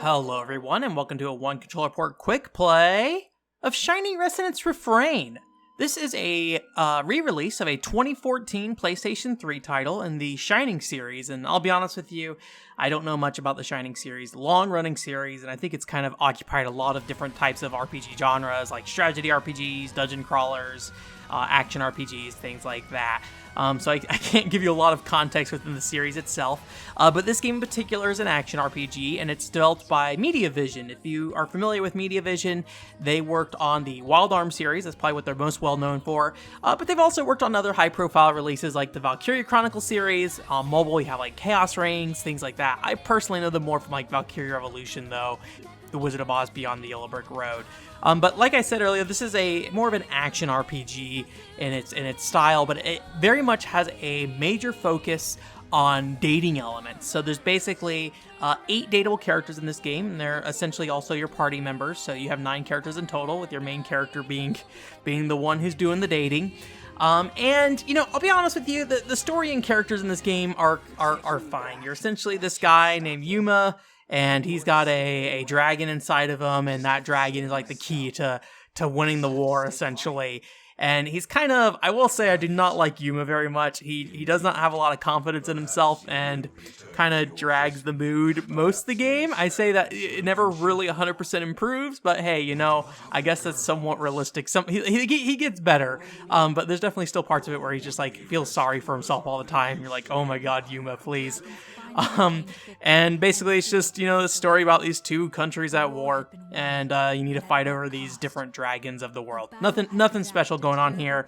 Hello everyone, and welcome to a One Controller Port quick play of Shiny Resonance Refrain. This is a re-release of a 2014 PlayStation 3 title in the Shining series, and I'll be honest with you, I don't know much about the Shining series, long-running series, and I think it's kind of occupied a lot of different types of RPG genres, like strategy RPGs, dungeon crawlers, action RPGs, things like that. So I can't give you a lot of context within the series itself, but this game in particular is an action RPG, and it's developed by Media.Vision. If you are familiar with Media.Vision, they worked on the Wild Arms series, that's probably what they're most well known for, but they've also worked on other high-profile releases like the Valkyria Chronicle series. On mobile, you have like Chaos Rings, things like that. I personally know them more from like Valkyria Revolution, though, The Wizard of Oz Beyond the Yellow Brick Road. But like I said earlier, this is a more of an action RPG in its style, but it very much has a major focus on dating elements. So there's basically 8 dateable characters in this game, and they're essentially also your party members. So you have 9 characters in total, with your main character being the one who's doing the dating. And, you know, I'll be honest with you, the story and characters in this game are fine. You're essentially this guy named Yuma, and he's got a dragon inside of him, and that dragon is like the key to winning the war, essentially. And he's kind of, I will say, I do not like Yuma very much. He does not have a lot of confidence in himself and kind of drags the mood most of the game. I say that it never really 100% improves, but hey, you know, I guess that's somewhat realistic. He gets better, but there's definitely still parts of it where he just like feels sorry for himself all the time. You're like, oh my god, Yuma, please. And basically it's just, you know, the story about these 2 countries at war, and you need to fight over these different dragons of the world. Nothing special going on here.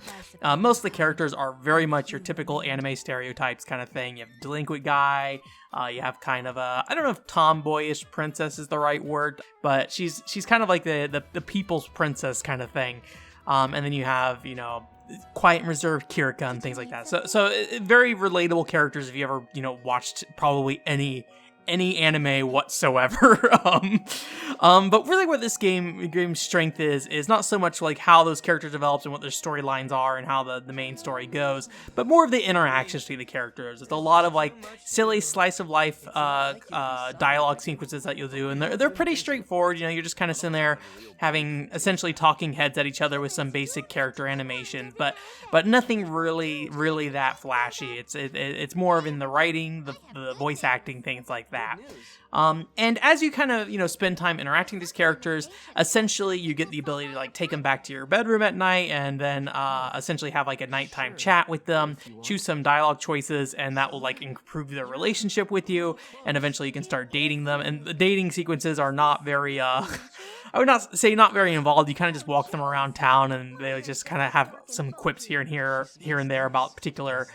Most of the characters are very much your typical anime stereotypes kind of thing. You have a delinquent guy, you have kind of a, I don't know if tomboyish princess is the right word, but she's kind of like the people's princess kind of thing. And then you have, you know, quiet and reserved Kirika and things like that. So very relatable characters if you ever, you know, watched probably any anime whatsoever. But really what this game's strength is not so much like how those characters develop and what their storylines are and how the main story goes, but more of the interactions between the characters. It's a lot of like silly slice of life dialogue sequences that you'll do, and they're pretty straightforward. You know, you're just kind of sitting there having essentially talking heads at each other with some basic character animation, but nothing really that flashy. It's more of in the writing, the voice acting, things like that. And as you kind of, you know, spend time interacting with these characters, essentially you get the ability to like take them back to your bedroom at night, and then essentially have like a nighttime chat with them, choose some dialogue choices, and that will like improve their relationship with you, and eventually you can start dating them. And the dating sequences are not very I would not say not very involved. You kind of just walk them around town, and they just kind of have some quips here and there about particular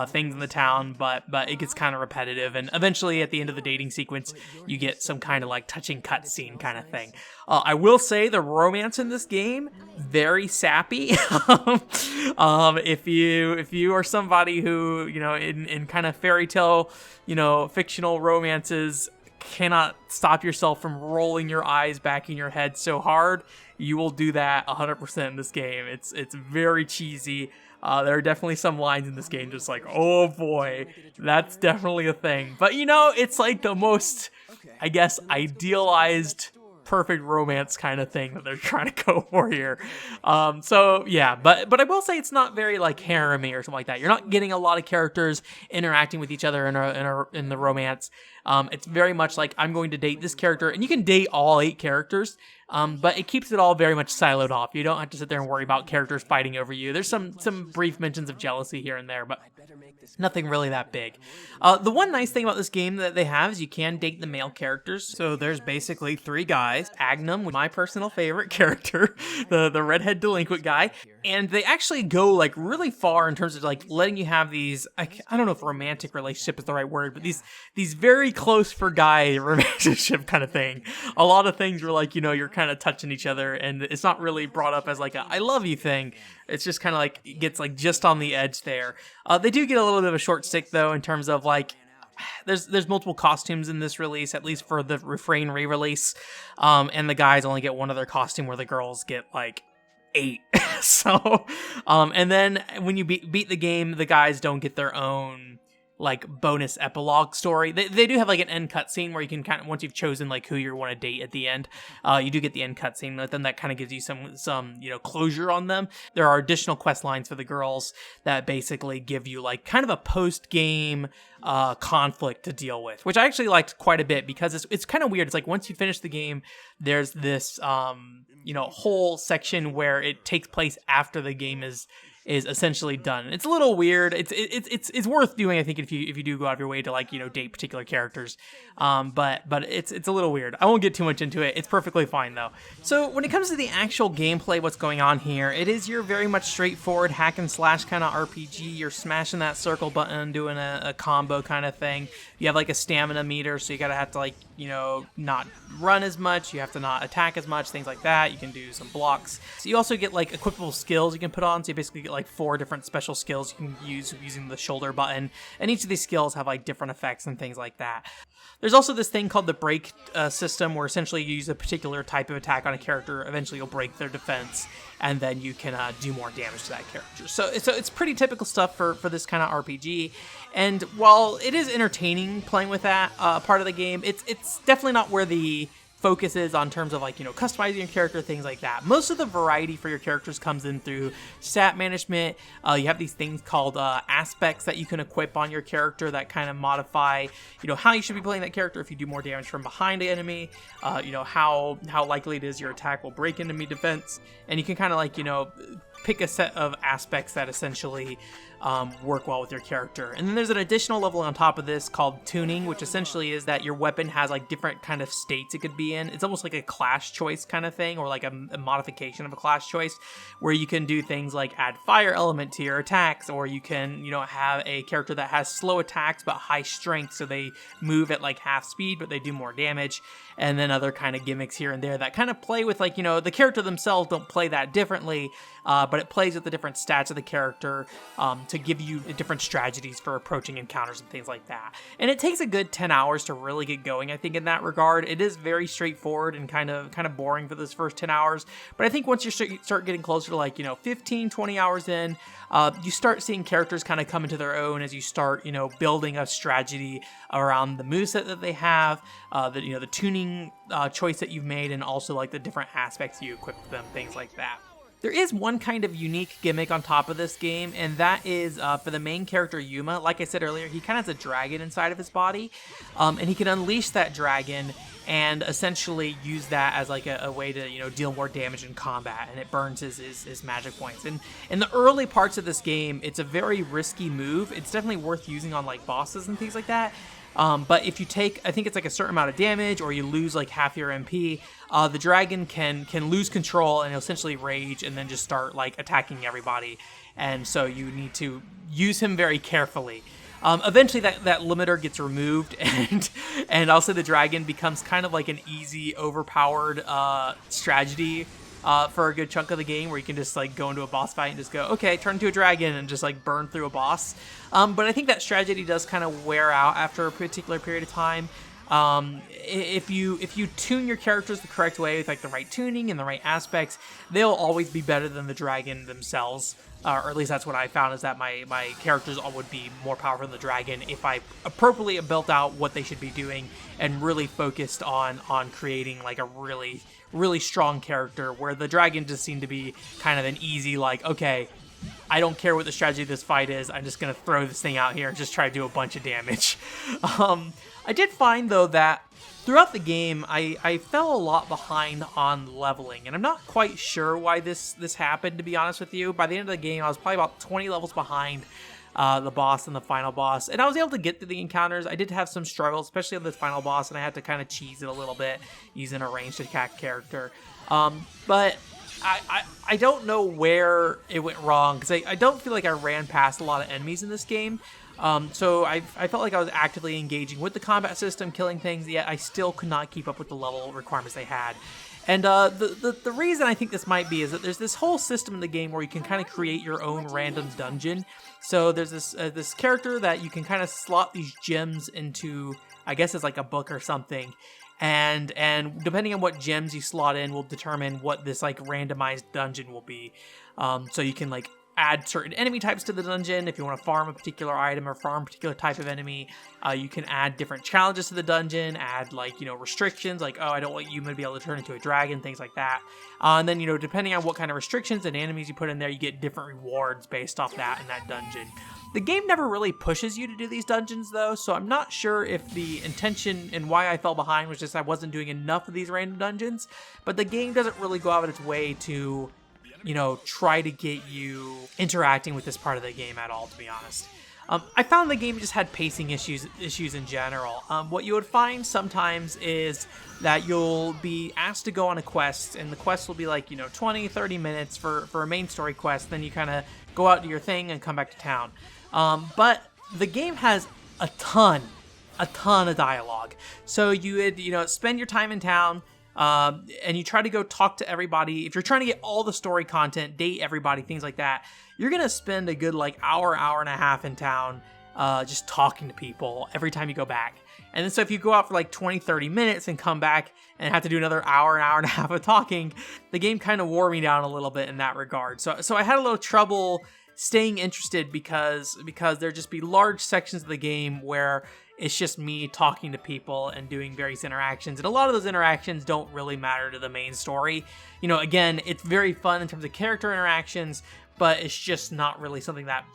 things in the town, but it gets kind of repetitive, and eventually at the end of the dating sequence, you get some kind of like touching cutscene kind of thing. I will say the romance in this game, very sappy. If you are somebody who, you know, in kind of fairy tale, you know, fictional romances, cannot stop yourself from rolling your eyes back in your head so hard, you will do that 100% in this game. It's very cheesy. There are definitely some lines in this game just like, oh boy, that's definitely a thing. But you know, it's like the most, I guess, idealized perfect romance kind of thing that they're trying to go for here. So yeah, but I will say it's not very like harem-y or something like that. You're not getting a lot of characters interacting with each other in the romance. It's very much like, I'm going to date this character, and you can date all 8 characters, but it keeps it all very much siloed off. You don't have to sit there and worry about characters fighting over you. There's some brief mentions of jealousy here and there, but nothing really that big. The one nice thing about this game that they have is you can date the male characters. So there's basically 3 guys. Agnum, my personal favorite character, the redhead delinquent guy, and they actually go like really far in terms of like letting you have these, I don't know if romantic relationship is the right word, but these very close for guy relationship kind of thing. A lot of things were like, you know, you're kind of touching each other, and it's not really brought up as like a I love you thing. It's just kind of like, it gets like just on the edge there. They do get a little bit of a short stick though, in terms of like, there's multiple costumes in this release, at least for the Refrain re-release, and the guys only get one other costume, where the girls get like 8. So, and then when you beat the game, the guys don't get their own like bonus epilogue story. They do have like an end cutscene where you can kind of, once you've chosen like who you want to date at the end, you do get the end cutscene, but then that kind of gives you some closure on them. There are additional quest lines for the girls that basically give you like kind of a post game conflict to deal with, which I actually liked quite a bit because it's kind of weird. It's like once you finish the game, there's this whole section where it takes place after the game is essentially done. It's a little weird. It's worth doing, I think, if you do go out of your way to like date particular characters. But it's a little weird. I won't get too much into it. It's perfectly fine though. So when it comes to the actual gameplay, what's going on here? It is your very much straightforward hack and slash kind of RPG. You're smashing that circle button, doing a combo kind of thing. You have like a stamina meter, so you gotta have to like not run as much. You have to not attack as much. Things like that. You can do some blocks. So you also get like equipable skills you can put on. So you basically get like 4 different special skills you can use using the shoulder button, and each of these skills have like different effects and things like that. There's also this thing called the break system, where essentially you use a particular type of attack on a character, eventually you'll break their defense, and then you can do more damage to that character. So it's pretty typical stuff for this kind of RPG, and while it is entertaining playing with that part of the game, it's definitely not where the focus is on terms of like customizing your character, things like that. Most of the variety for your characters comes in through stat management. You have these things called aspects that you can equip on your character that kind of modify how you should be playing that character. If you do more damage from behind the enemy, how likely it is your attack will break enemy defense, and you can kind of like pick a set of aspects that essentially work well with your character. And then there's an additional level on top of this called tuning, which essentially is that your weapon has like different kind of states it could be in. It's almost like a class choice kind of thing, or like a modification of a class choice, where you can do things like add fire element to your attacks, or you can have a character that has slow attacks but high strength, so they move at like half speed but they do more damage. And then other kind of gimmicks here and there that kind of play with like the character themselves don't play that differently, but it plays with the different stats of the character to give you different strategies for approaching encounters and things like that. And it takes a good 10 hours to really get going, I think, in that regard. It is very straightforward and kind of boring for those first 10 hours, but I think once you start getting closer to like 15, 20 hours in, you start seeing characters kind of come into their own as you start building a strategy around the moveset that they have, the tuning choice that you've made, and also like the different aspects you equip them, things like that. There is one kind of unique gimmick on top of this game, and that is for the main character Yuma. Like I said earlier, he kind of has a dragon inside of his body, and he can unleash that dragon and essentially use that as like a way to deal more damage in combat, and it burns his magic points. And in the early parts of this game, it's a very risky move. It's definitely worth using on like bosses and things like that. But if you take, I think it's like a certain amount of damage, or you lose like half your MP, the dragon can lose control and essentially rage and then just start like attacking everybody. And so you need to use him very carefully. Eventually that limiter gets removed, and also the dragon becomes kind of like an easy, overpowered strategy for a good chunk of the game, where you can just like go into a boss fight and just go, okay, turn into a dragon and just like burn through a boss. But I think that strategy does kind of wear out after a particular period of time. If you tune your characters the correct way with like the right tuning and the right aspects, they'll always be better than the dragon themselves. Or at least that's what I found, is that my characters would be more powerful than the dragon if I appropriately built out what they should be doing and really focused on creating like a really, really strong character, where the dragon just seemed to be kind of an easy, like, okay, I don't care what the strategy of this fight is, I'm just going to throw this thing out here and just try to do a bunch of damage. I did find, though, that throughout the game, I fell a lot behind on leveling, and I'm not quite sure why this happened, to be honest with you. By the end of the game, I was probably about 20 levels behind the boss and the final boss, and I was able to get through the encounters. I did have some struggles, especially on the final boss, and I had to kind of cheese it a little bit using a ranged attack character. But I don't know where it went wrong, because I don't feel like I ran past a lot of enemies in this game. So I felt like I was actively engaging with the combat system, killing things, yet I still could not keep up with the level requirements they had. And the reason I think this might be is that there's this whole system in the game where you can kind of create your own random dungeon. So there's this character that you can kind of slot these gems into, I guess it's like a book or something. And depending on what gems you slot in will determine what this like randomized dungeon will be. So you can like add certain enemy types to the dungeon. If you want to farm a particular item or farm a particular type of enemy, you can add different challenges to the dungeon, add like, restrictions, like, oh, I don't want you to be able to turn into a dragon, things like that. And then, depending on what kind of restrictions and enemies you put in there, you get different rewards based off that in that dungeon. The game never really pushes you to do these dungeons though, so I'm not sure if the intention and why I fell behind was just I wasn't doing enough of these random dungeons, but the game doesn't really go out of its way to try to get you interacting with this part of the game at all, to be honest. I found the game just had pacing issues in general. What you would find sometimes is that you'll be asked to go on a quest, and the quest will be like, 20, 30 minutes for a main story quest, then you kind of go out to your thing and come back to town. But the game has a ton of dialogue. So you would, spend your time in town, and you try to go talk to everybody. If you're trying to get all the story content, date everybody, things like that, you're going to spend a good hour and a half in town, just talking to people every time you go back. And then so if you go out for 20, 30 minutes and come back and have to do another hour and a half of talking, the game kind of wore me down a little bit in that regard. So I had a little trouble staying interested because there'd just be large sections of the game where it's just me talking to people and doing various interactions. And a lot of those interactions don't really matter to the main story. Again, it's very fun in terms of character interactions, but it's just not really something that,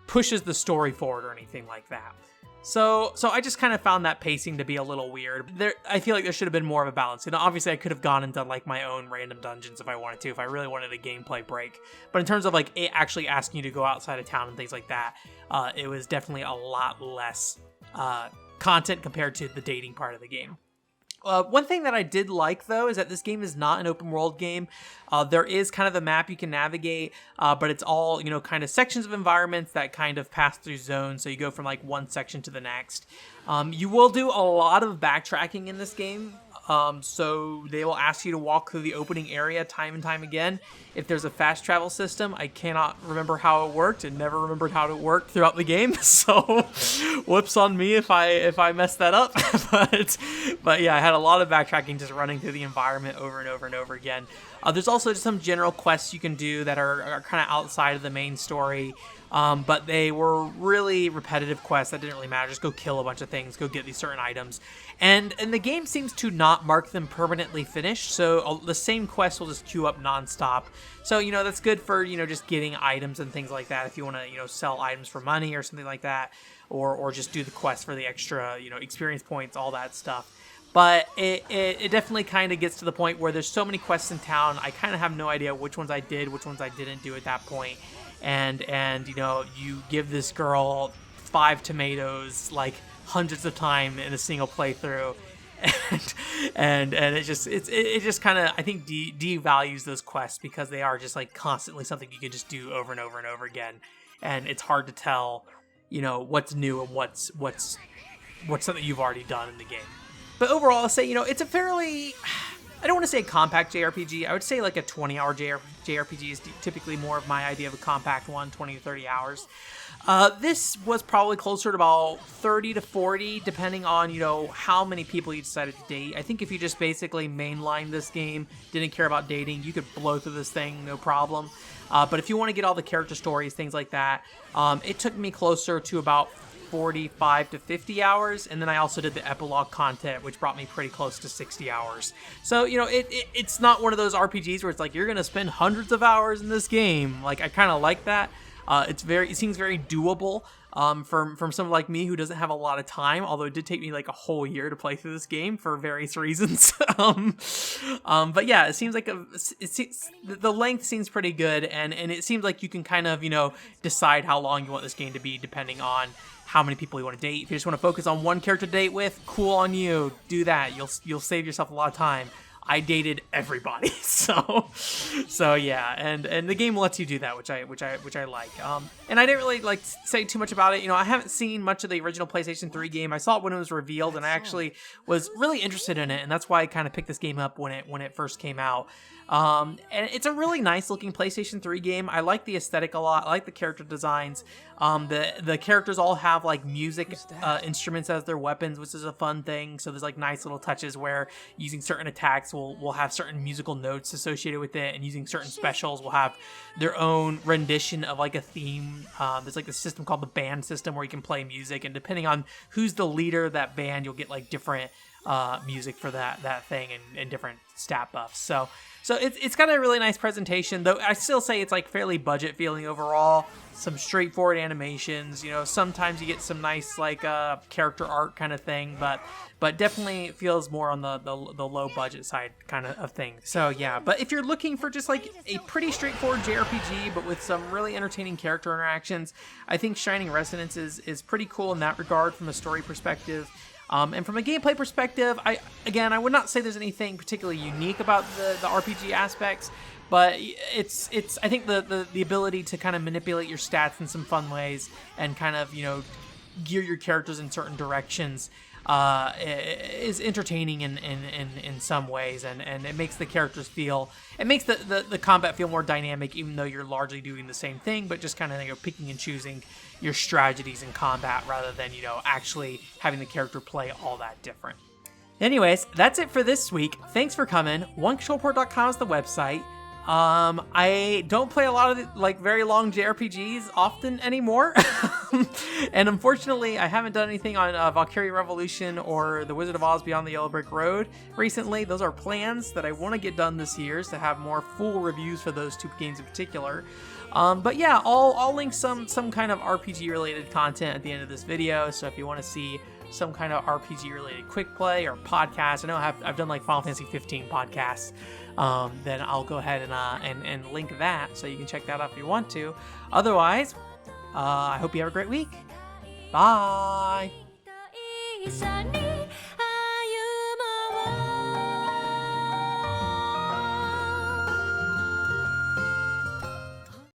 pushes the story forward or anything like that. So I just kind of found that pacing to be a little weird. I feel like there should have been more of a balance. Obviously I could have gone and done my own random dungeons if I wanted to, if I really wanted a gameplay break. But in terms of it actually asking you to go outside of town and things like that, it was definitely a lot less content compared to the dating part of the game. One thing that I did like, though, is that this game is not an open world game. There is kind of a map you can navigate, but it's all, kind of sections of environments that kind of pass through zones. So you go from one section to the next. You will do a lot of backtracking in this game. So they will ask you to walk through the opening area time and time again. If there's a fast travel system, I cannot remember how it worked and never remembered how it worked throughout the game. So whoops on me if I messed that up. but yeah, I had a lot of backtracking just running through the environment over and over and over again. There's also just some general quests you can do that are kind of outside of the main story. But they were really repetitive quests that didn't really matter. Just go kill a bunch of things, go get these certain items. And the game seems to not mark them permanently finished, so the same quest will just queue up nonstop. So, that's good for, just getting items and things like that if you want to, sell items for money or something like that, or just do the quest for the extra, experience points, all that stuff. But it definitely kind of gets to the point where there's so many quests in town, I kind of have no idea which ones I did, which ones I didn't do at that point. And you give this girl 5 tomatoes hundreds of times in a single playthrough, and it just kind of, I think, devalues those quests because they are just constantly something you can just do over and over and over again, and it's hard to tell what's new and what's something you've already done in the game. But overall, I'll say it's a fairly, I don't want to say a compact JRPG. I would say a 20-hour JRPG is typically more of my idea of a compact one, 20 to 30 hours. This was probably closer to about 30 to 40, depending on, how many people you decided to date. I think if you just basically mainlined this game, didn't care about dating, you could blow through this thing, no problem. But if you want to get all the character stories, things like that, it took me closer to about 45 to 50 hours, and then I also did the epilogue content, which brought me pretty close to 60 hours. So, it's not one of those RPGs where it's you're gonna spend hundreds of hours in this game. I kind of like that. It seems very doable from someone like me who doesn't have a lot of time, although it did take me a whole year to play through this game for various reasons. But yeah, it seems the length seems pretty good, and it seems like you can kind of, decide how long you want this game to be depending on how many people you want to date. If you just want to focus on one character to date with, cool on you. Do that. You'll save yourself a lot of time. I dated everybody, so yeah, and the game lets you do that, which I like. And I didn't really say too much about it. I haven't seen much of the original PlayStation 3 game. I saw it when it was revealed, and I actually was really interested in it, and that's why I kind of picked this game up when it first came out. And it's a really nice looking PlayStation 3 game. I like the aesthetic a lot. I like the character designs. The characters all have music instruments as their weapons, which is a fun thing. So there's nice little touches where using certain attacks will have certain musical notes associated with it, and using certain specials will have their own rendition of like a theme. There's like a system called the band system where you can play music, and depending on who's the leader of that band, you'll get like different music for that thing and different stat buffs. So it's got a really nice presentation, though I still say it's like fairly budget feeling overall. Some straightforward animations, sometimes you get some nice like character art kind of thing, but definitely feels more on the low budget side kind of thing. So yeah, but if you're looking for just like a pretty straightforward JRPG but with some really entertaining character interactions, I think Shining Resonance is pretty cool in that regard from a story perspective. And from a gameplay perspective, I would not say there's anything particularly unique about the RPG aspects, but it's I think the ability to kind of manipulate your stats in some fun ways and kind of gear your characters in certain directions is entertaining in some ways, and it makes the characters makes the combat feel more dynamic, even though you're largely doing the same thing, but just kind of picking and choosing your strategies in combat rather than actually having the character play all that different. Anyways, that's it for this week. Thanks for coming. OneControlPort.com is the website. I don't play a lot of like very long JRPGs often anymore. And unfortunately, I haven't done anything on Valkyria Revolution or The Wizard of Oz Beyond the Yellow Brick Road recently. Those are plans that I want to get done this year, to have more full reviews for those two games in particular. But yeah, I'll link some kind of RPG related content at the end of this video. So if you want to see some kind of RPG related quick play or podcast, I know I've done like Final Fantasy 15 podcasts, then I'll go ahead and link that so you can check that out if you want to. Otherwise, I hope you have a great week. Bye.